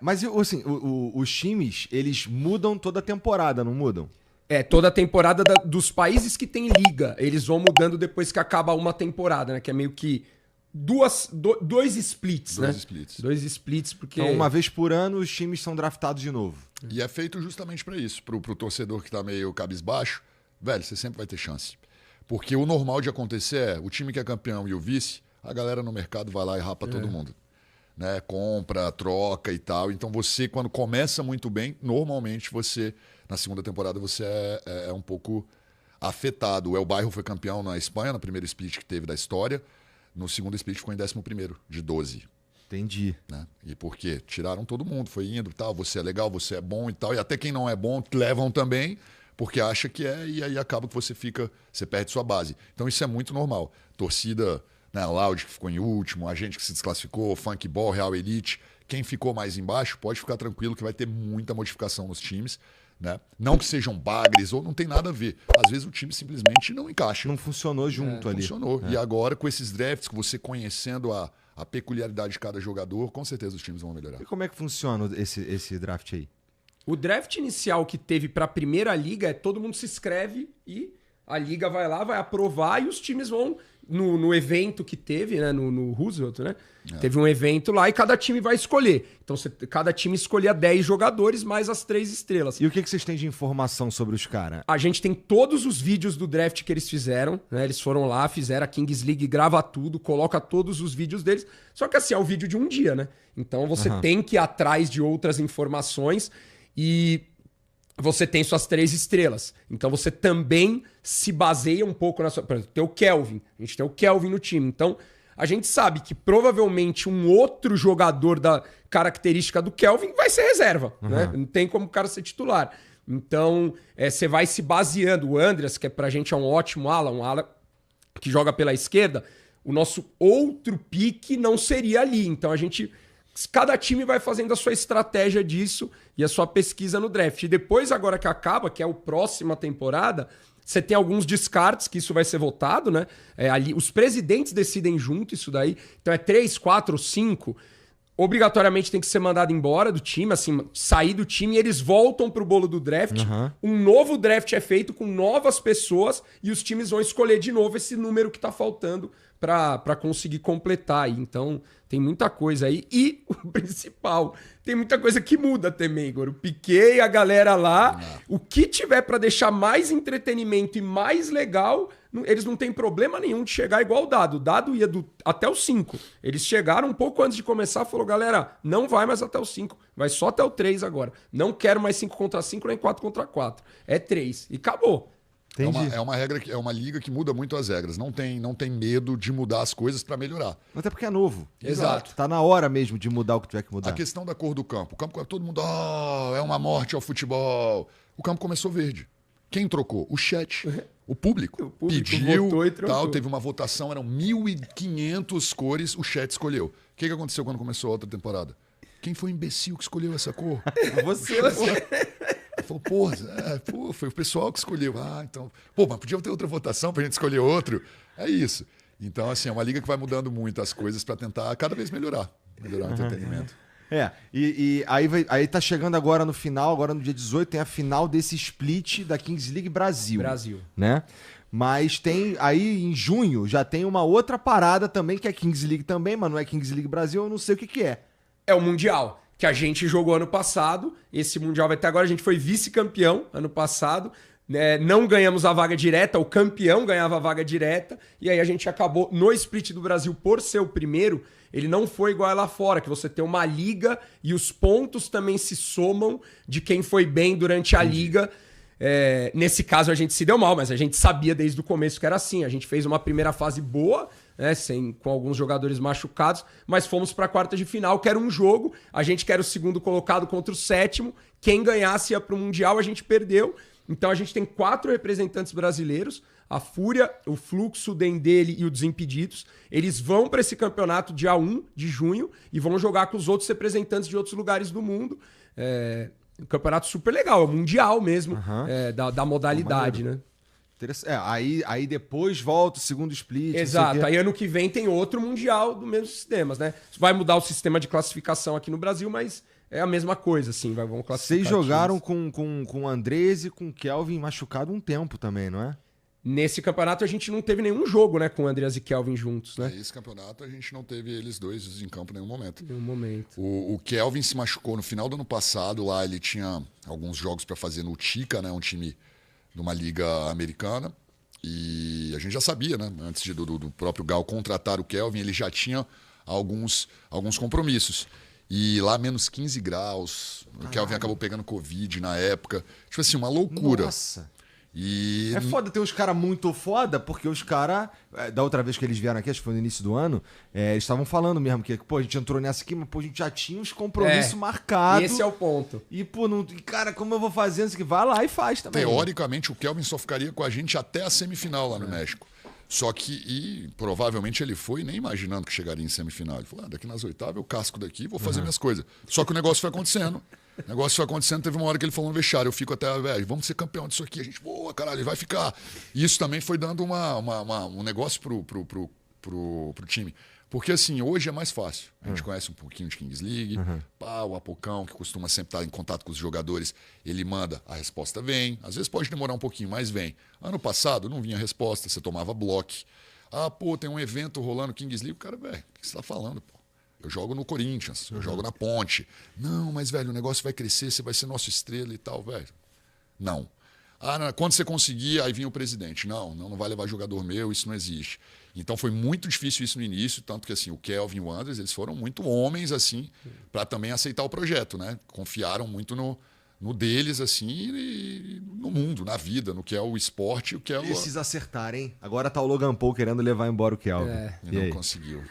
Mas assim, os times, eles mudam toda a temporada, não mudam? Toda a temporada dos países que tem liga. Eles vão mudando depois que acaba uma temporada, né? Que é meio que dois splits, né? Dois splits, porque... Então, uma vez por ano, os times são draftados de novo. E é feito justamente para isso. Pro torcedor que tá meio cabisbaixo, velho, você sempre vai ter chance. Porque o normal de acontecer é o time que é campeão e o vice, a galera no mercado vai lá e rapa todo mundo. Né? Compra, troca e tal. Então você, quando começa muito bem, normalmente você, na segunda temporada, você é um pouco afetado. O El Bairro foi campeão na Espanha, no primeiro split que teve da história. No segundo split ficou em 11º, de 12. Entendi. Né? E por quê? Tiraram todo mundo, foi indo e tal, você é legal, você é bom e tal. E até quem não é bom, levam também, porque acha que é, e aí acaba que você perde sua base. Então isso é muito normal. Torcida, né, Loud que ficou em último, a gente que se desclassificou, Funk Ball, Real Elite, quem ficou mais embaixo pode ficar tranquilo que vai ter muita modificação nos times. Né? Não que sejam bagres ou não tem nada a ver. Às vezes o time simplesmente não encaixa. Não funcionou junto ali. Funcionou. E agora, com esses drafts, com você conhecendo a peculiaridade de cada jogador, com certeza os times vão melhorar. E como é que funciona esse draft aí? O draft inicial que teve para a primeira liga é todo mundo se inscreve e a liga vai lá, vai aprovar e os times vão no evento que teve, né, no Roosevelt, né? Teve um evento lá e cada time vai escolher. Então cada time escolhia 10 jogadores mais as 3 estrelas. E o que vocês têm de informação sobre os caras? A gente tem todos os vídeos do draft que eles fizeram, né? Eles foram lá, fizeram a Kings League, grava tudo, coloca todos os vídeos deles. Só que assim, é o vídeo de um dia, né? Então você tem que ir atrás de outras informações e você tem suas 3 estrelas. Então você também se baseia um pouco na sua... Por exemplo, tem o Kelvin. A gente tem o Kelvin no time. Então a gente sabe que provavelmente um outro jogador da característica do Kelvin vai ser reserva. Né? Não tem como o cara ser titular. Então você vai se baseando. O Andreas, que pra gente é um ótimo ala, um ala que joga pela esquerda, o nosso outro pique não seria ali. Então cada time vai fazendo a sua estratégia disso e a sua pesquisa no draft. E depois, agora que acaba, que é a próxima temporada, você tem alguns descartes, que isso vai ser votado, né? Ali, os presidentes decidem junto isso daí. Então é 3, 4 ou 5. Obrigatoriamente tem que ser mandado embora do time, assim, sair do time e eles voltam pro bolo do draft. Um novo draft é feito com novas pessoas e os times vão escolher de novo esse número que tá faltando para conseguir completar. Então, tem muita coisa aí. E o principal, tem muita coisa que muda também, Igor. O Piquet e a galera lá, o que tiver para deixar mais entretenimento e mais legal, eles não têm problema nenhum de chegar igual o Dado. O Dado ia até os 5. Eles chegaram um pouco antes de começar, falou, galera, não vai mais até os 5, vai só até o 3 agora. Não quero mais 5 contra 5, nem 4 contra 4. É 3. E acabou. É uma regra, é uma liga que muda muito as regras. Não tem medo de mudar as coisas para melhorar. Até porque é novo. Exato. Tá na hora mesmo de mudar o que tiver que mudar. A questão da cor do campo. O campo, todo mundo, é uma morte ao futebol. O campo começou verde. Quem trocou? O chat. O público pediu, votou e trocou. teve uma votação, eram 1.500 cores, o chat escolheu. O que aconteceu quando começou a outra temporada? Quem foi o imbecil que escolheu essa cor? Você. Falou, foi o pessoal que escolheu. Então... mas podia ter outra votação pra gente escolher outro. É isso. Então, assim, é uma liga que vai mudando muito as coisas para tentar cada vez melhorar o entretenimento. E aí tá chegando agora no final, agora no dia 18, tem a final desse split da Kings League Brasil. Né? Mas tem aí em junho já tem uma outra parada também, que é Kings League também, mas não é Kings League Brasil, eu não sei o que é. É o Mundial, que a gente jogou ano passado. Esse Mundial vai ter agora, a gente foi vice-campeão ano passado. Não ganhamos a vaga direta, o campeão ganhava a vaga direta. E aí a gente acabou no split do Brasil, por ser o primeiro, ele não foi igual lá fora, que você tem uma liga e os pontos também se somam de quem foi bem durante a liga. Nesse caso a gente se deu mal, mas a gente sabia desde o começo que era assim. A gente fez uma primeira fase boa, né, com alguns jogadores machucados, mas fomos para a quarta de final, que era um jogo. A gente que era o segundo colocado contra o sétimo. Quem ganhasse ia para o Mundial, a gente perdeu. Então a gente tem 4 representantes brasileiros, a Fúria, o Fluxo, o Dendele e o Desimpedidos. Eles vão para esse campeonato dia 1 de junho e vão jogar com os outros representantes de outros lugares do mundo. Um campeonato super legal, é mundial mesmo, da modalidade, né? Aí depois volta o segundo split. Exato, aí ano que vem tem outro mundial do mesmo sistema, né? Vai mudar o sistema de classificação aqui no Brasil, mas é a mesma coisa, assim, vamos classificar. Vocês jogaram com o Andrés e com o Kelvin machucado um tempo também, não é? Nesse campeonato a gente não teve nenhum jogo, né, com o Andreas e Kelvin juntos, né? Nesse campeonato a gente não teve eles dois em campo em nenhum momento. Nenhum momento. O Kelvin se machucou no final do ano passado, lá ele tinha alguns jogos para fazer no Tica, né, um time de uma liga americana, e a gente já sabia, né, antes do próprio Gal contratar o Kelvin, ele já tinha alguns compromissos. E lá menos 15 graus, o Kelvin acabou pegando Covid na época. Tipo assim, uma loucura. Nossa! E... É foda ter uns caras muito foda, porque os caras, da outra vez que eles vieram aqui, acho que foi no início do ano, eles estavam falando mesmo que, pô, a gente entrou nessa aqui, mas pô, a gente já tinha uns compromissos marcados. Esse é o ponto. E, pô, não, cara, como eu vou fazer isso aqui? Vai lá e faz também. Teoricamente, o Kelvin só ficaria com a gente até a semifinal lá no México. Só que, e provavelmente ele foi nem imaginando que chegaria em semifinal. Ele falou, daqui nas oitavas eu casco daqui e vou fazer minhas coisas. Só que o negócio foi acontecendo. Teve uma hora que ele falou no vestiário, eu fico até, velho, vamos ser campeão disso aqui. A gente, boa, caralho, ele vai ficar. E isso também foi dando um negócio pro time. Porque, assim, hoje é mais fácil. A gente conhece um pouquinho de Kings League. O Apocão, que costuma sempre estar em contato com os jogadores, ele manda, a resposta vem. Às vezes pode demorar um pouquinho, mas vem. Ano passado não vinha resposta, você tomava bloco. Tem um evento rolando Kings League. O cara, velho, o que você tá falando, pô? Eu jogo no Corinthians, eu jogo na Ponte. Não, mas, velho, o negócio vai crescer, você vai ser nosso estrela e tal, velho. Não. Quando você conseguir, aí vinha o presidente. Não vai levar jogador meu, isso não existe. Então foi muito difícil isso no início, tanto que assim, o Kelvin e o Andrés, eles foram muito homens assim, para também aceitar o projeto, né? Confiaram muito no deles assim, e no mundo, na vida, no que é o esporte, o que é o... Precisa acertar, hein? Agora tá o Logan Paul querendo levar embora o Kelvin. E não conseguiu.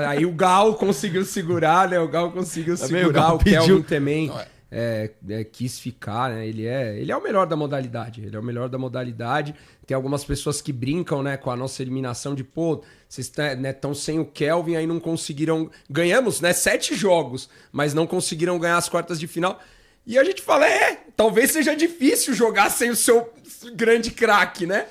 Aí o Gal conseguiu segurar, né? O Gal conseguiu segurar, o Kelvin também. Quis ficar, né? Ele é o melhor da modalidade. Ele é o melhor da modalidade. Tem algumas pessoas que brincam, né, com a nossa eliminação de, pô, vocês estão sem o Kelvin, aí não conseguiram... Ganhamos, né, 7 jogos, mas não conseguiram ganhar as quartas de final. E a gente fala, talvez seja difícil jogar sem o seu grande craque, né?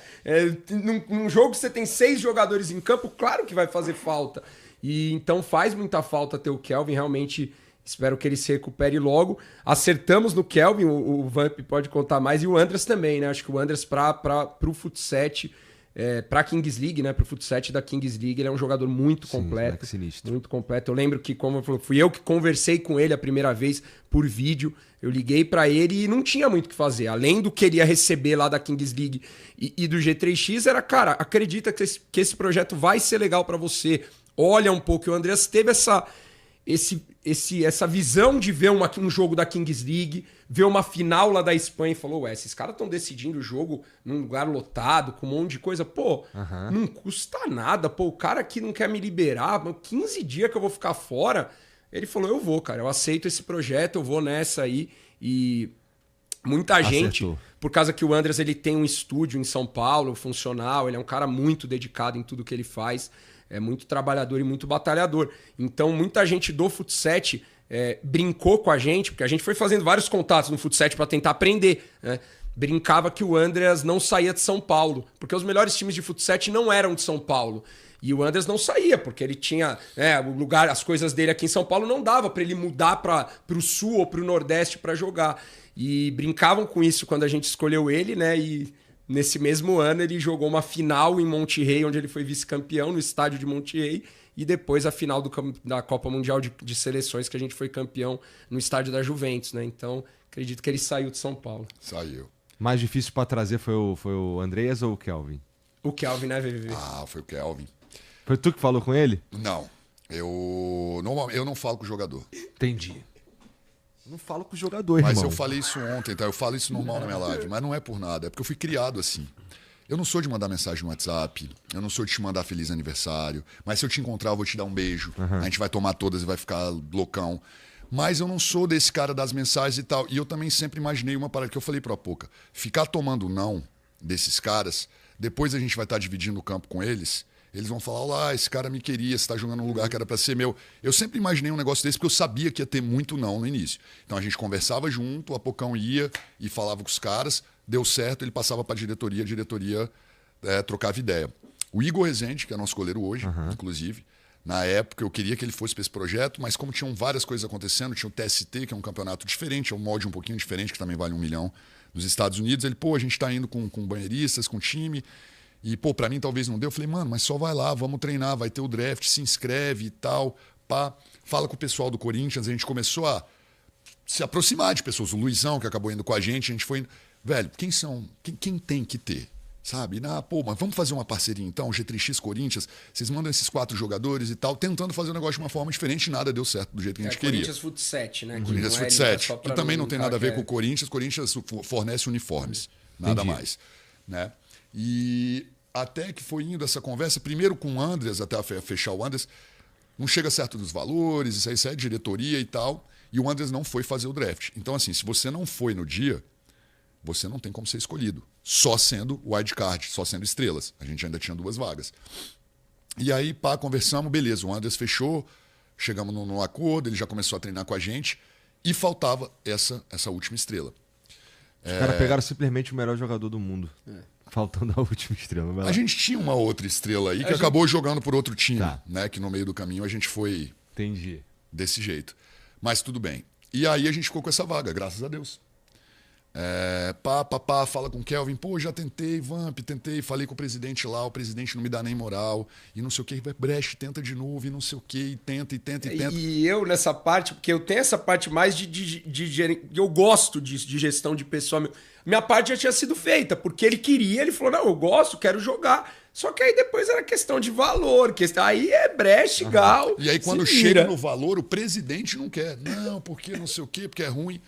Num jogo que você tem 6 jogadores em campo, claro que vai fazer falta. E então faz muita falta ter o Kelvin, realmente... Espero que ele se recupere logo. Acertamos no Kelvin, o Vamp pode contar mais, e o Andrés também, né? Acho que o Andrés pro Futset, pra Kings League, né? Pro Futset da Kings League, ele é um jogador muito completo. Sinistro. Muito completo. Eu lembro que, como eu falei, fui eu que conversei com ele a primeira vez por vídeo. Eu liguei pra ele e não tinha muito o que fazer. Além do que ele ia receber lá da Kings League e do G3X, era, cara, acredita que esse projeto vai ser legal pra você. Olha um pouco. O Andrés teve essa visão de ver um jogo da Kings League, ver uma final lá da Espanha e falou, esses caras estão decidindo o jogo num lugar lotado, com um monte de coisa. Pô, não custa nada. Pô, o cara aqui não quer me liberar, 15 dias que eu vou ficar fora. Ele falou, eu vou, cara, eu aceito esse projeto, eu vou nessa aí. E muita gente, por causa que o Andrés ele tem um estúdio em São Paulo, funcional, ele é um cara muito dedicado em tudo que ele faz. É muito trabalhador e muito batalhador. Então, muita gente do Futset brincou com a gente, porque a gente foi fazendo vários contatos no Futset para tentar aprender, né? Brincava que o Andrés não saía de São Paulo, porque os melhores times de Futset não eram de São Paulo. E o Andrés não saía, porque ele tinha o lugar, as coisas dele aqui em São Paulo não dava para ele mudar para o Sul ou para o Nordeste para jogar. E brincavam com isso quando a gente escolheu ele, né? E nesse mesmo ano, ele jogou uma final em Monterrey, onde ele foi vice-campeão no estádio de Monterrey, e depois a final da Copa Mundial de Seleções, que a gente foi campeão no estádio da Juventus, né? Então, acredito que ele saiu de São Paulo. Saiu. Mais difícil para trazer foi o Andreas ou o Kelvin? O Kelvin, né, VVV? Foi o Kelvin. Foi tu que falou com ele? Não. Eu não falo com o jogador. Entendi. Não falo com o jogador, mas irmão. Eu falei isso ontem, tá? Eu falo isso normal na minha live, mas não é por nada. É porque eu fui criado assim. Eu não sou de mandar mensagem no WhatsApp, eu não sou de te mandar feliz aniversário, mas se eu te encontrar eu vou te dar um beijo, a gente vai tomar todas e vai ficar loucão. Mas eu não sou desse cara das mensagens e tal. E eu também sempre imaginei uma parada que eu falei pro Apoca. Ficar tomando não desses caras, depois a gente vai estar dividindo o campo com eles... Eles vão falar, olá, esse cara me queria, você tá jogando num lugar que era para ser meu. Eu sempre imaginei um negócio desse porque eu sabia que ia ter muito não no início. Então a gente conversava junto, o Apocão ia e falava com os caras, deu certo, ele passava para a diretoria trocava ideia. O Igor Rezende, que é nosso goleiro hoje, inclusive, Na época, eu queria que ele fosse para esse projeto, mas como tinham várias coisas acontecendo, tinha o TST, que é um campeonato diferente, é um molde um pouquinho diferente, que também vale 1 milhão nos Estados Unidos. Ele, pô, a gente está indo com banheiristas, com time, e, pô, para mim talvez não deu. Eu falei, mano, mas só vai lá, vamos treinar, vai ter o draft, se inscreve e tal, pá. Fala com o pessoal do Corinthians. A gente começou a se aproximar de pessoas. O Luizão, que acabou indo com a gente foi... Velho, quem tem que ter? Sabe? Pô, mas vamos fazer uma parceria então, G3X Corinthians, vocês mandam esses 4 jogadores e tal, tentando fazer o negócio de uma forma diferente, nada deu certo do jeito que a gente queria. Corinthians Foot 7, né? Corinthians Foot 7, que também não tem nada a ver com o Corinthians. Corinthians fornece uniformes, nada mais. Né? E até que foi indo essa conversa, primeiro com o Andres, até fechar o Andres, não chega certo dos valores, isso é diretoria e tal, e o Andres não foi fazer o draft. Então, assim, se você não foi no dia, você não tem como ser escolhido. Só sendo wildcard, só sendo estrelas. A gente ainda tinha 2 vagas. E aí, pá, conversamos, beleza. O Andres fechou, chegamos no acordo, ele já começou a treinar com a gente e faltava essa última estrela. Os caras pegaram simplesmente o melhor jogador do mundo. Faltando a última estrela. A gente tinha uma outra estrela aí que acabou jogando por outro time, né? Que no meio do caminho a gente foi desse jeito. Mas tudo bem. E aí a gente ficou com essa vaga, graças a Deus. Fala com o Kelvin, pô, já tentei, Vamp, falei com o presidente lá, o presidente não me dá nem moral, e não sei o que, Brecht tenta de novo, e não sei o que, e tenta. E eu nessa parte, porque eu tenho essa parte mais eu gosto disso, de gestão de pessoa. Minha parte já tinha sido feita, porque ele falou, não, eu gosto, quero jogar. Só que aí depois era questão de valor, aí é Brecht, Gal. E aí quando chega no valor, o presidente não quer. Não, porque não sei o que, porque é ruim.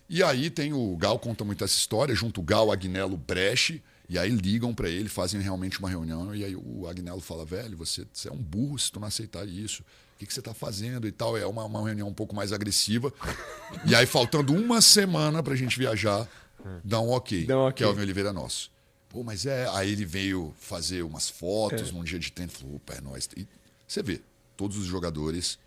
E aí tem o Gal, conta muito essa história, junto o Gal, Agnello, Brecht, e aí ligam para ele, fazem realmente uma reunião, e aí o Agnello fala, velho, você é um burro se tu não aceitar isso, o que você tá fazendo e tal, é uma reunião um pouco mais agressiva, e aí faltando 1 semana pra gente viajar, dá um ok. Kelvin Oliveira nosso. Pô, mas aí ele veio fazer umas fotos num dia de treino, falou, opa, é nóis. E você vê, todos os jogadores...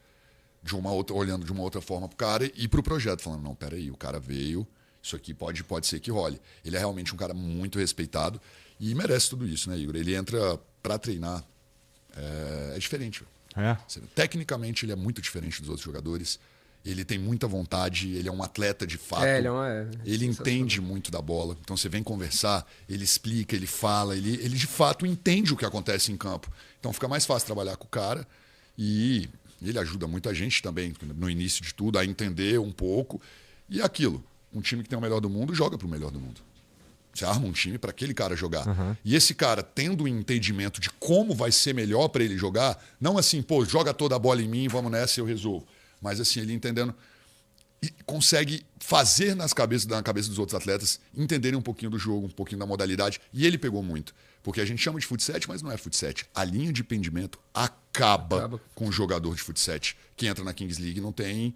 olhando de uma outra forma pro cara e pro projeto, falando, não, peraí, o cara veio, isso aqui pode ser que role. Ele é realmente um cara muito respeitado e merece tudo isso, né, Igor? Ele entra pra treinar, é diferente. Tecnicamente, ele é muito diferente dos outros jogadores, ele tem muita vontade, ele é um atleta de fato, ele entende muito da bola, então você vem conversar, ele explica, ele fala, ele de fato entende o que acontece em campo. Então fica mais fácil trabalhar com o cara e... Ele ajuda muita gente também, no início de tudo, a entender um pouco. E aquilo, um time que tem o melhor do mundo, joga para o melhor do mundo. Você arma um time para aquele cara jogar. E esse cara, tendo um entendimento de como vai ser melhor para ele jogar, não assim, pô, joga toda a bola em mim, vamos nessa e eu resolvo. Mas assim, ele entendendo... E consegue fazer na cabeça dos outros atletas entenderem um pouquinho do jogo, um pouquinho da modalidade. E ele pegou muito. Porque a gente chama de Foot 7, mas não é Foot 7. A linha de pendimento acaba com o jogador de Foot 7 que entra na Kings League não tem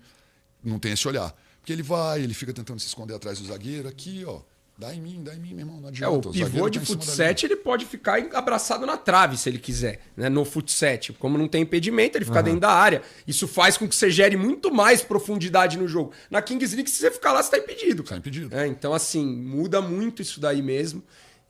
esse olhar. Porque ele fica tentando se esconder atrás do zagueiro. Aqui, ó. Dá em mim, meu irmão, não adianta. O pivô de Foot 7, ele pode ficar abraçado na trave, se ele quiser, né? No Foot 7. Como não tem impedimento, ele fica dentro da área. Isso faz com que você gere muito mais profundidade no jogo. Na Kings League, se você ficar lá, você tá impedido. Tá impedido. Então, assim, muda muito isso daí mesmo.